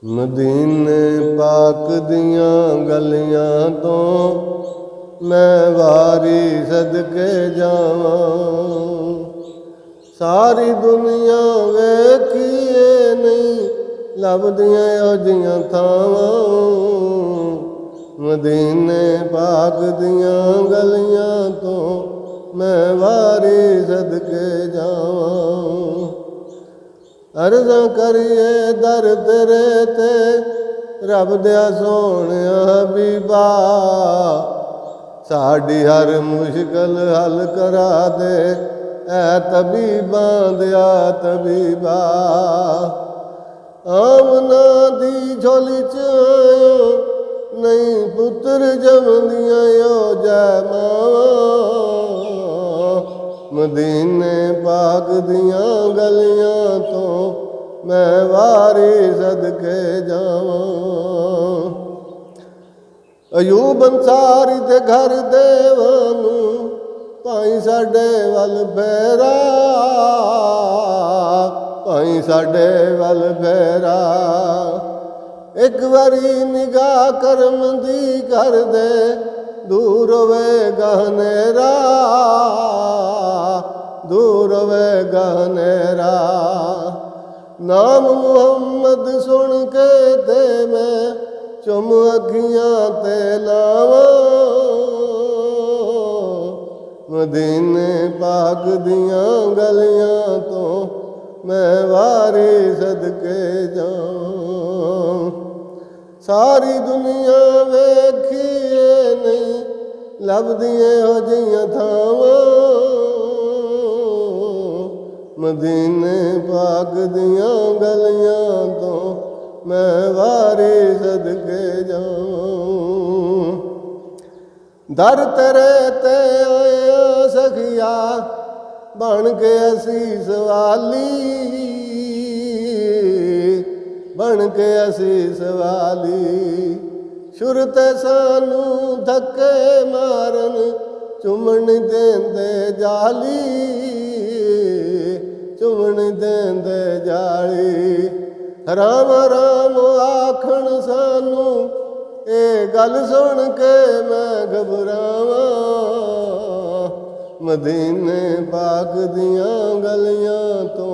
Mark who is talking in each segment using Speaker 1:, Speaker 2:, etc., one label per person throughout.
Speaker 1: मदीने पाक दियां गलियां तो मैं वारी सदके जावां। सारी दुनिया वेखीए नहीं लभदियां ओजियां थावां। मदीने पाक दियां गलियां तो मैं वारी सदके जावां। अर्ज़ां करिए दर तेरे ते रब दिया सोहणिया हबीबा। साड़ी हर मुश्किल हल करा दे ऐ तबीबां दिया तबीबा। आमना दी झोली च आयो नहीं पुत्र जमदियां यो जै मावां। मदीने पाक दियां गलियां तो मैं वारी सदके जावां। अयूब अंसारी दे घर देवानू भाई साडे वल फेरा। भाई साडे वल फेरा एक बारी निगाह करम दी कर दे दूर होवेगा हनेरा। दूर होवेगा हनेरा। नाम मुहम्मद सुन के ते मैं चुम अखियां ते लावां। मदीने पाक दियां गलियां तो मैं वारी सदके जावां। सारी दुनिया वेखीए नहीं लभदियां ओजियां थावां। मदीने पाक दियां गलियां तो मैं वारी सदके जावां। दर तेरे ते आया सखिया बन के असीस वाली। बन के असीस वाली शुरते सानू धक्के मारन चुमन देंदे जाली। चुमन देंदे जाली राम राम आखण सानू ए गल सुन के मैं घबरावां। मदीने पाक दियां गलियां तो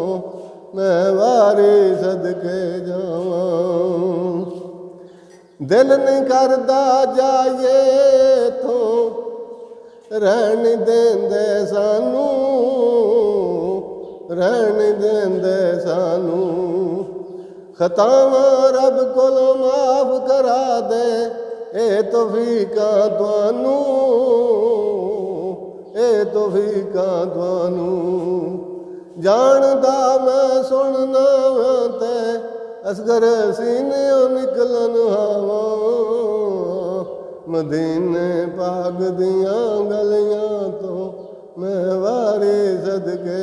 Speaker 1: मैं वारी सदके जावां। दिल नहीं करदा जाइए तो रहन देंदे सानू। रहन देंदे सानू खतावां रब कोलों माफ करा दे ए तौफीकां तुहानू। ए तौफीकां तुहानू जानदा मैं सुनना ते असगर सीने निकलन हावां। मदीने पाक दियां गलियां तो मैं वारी सदके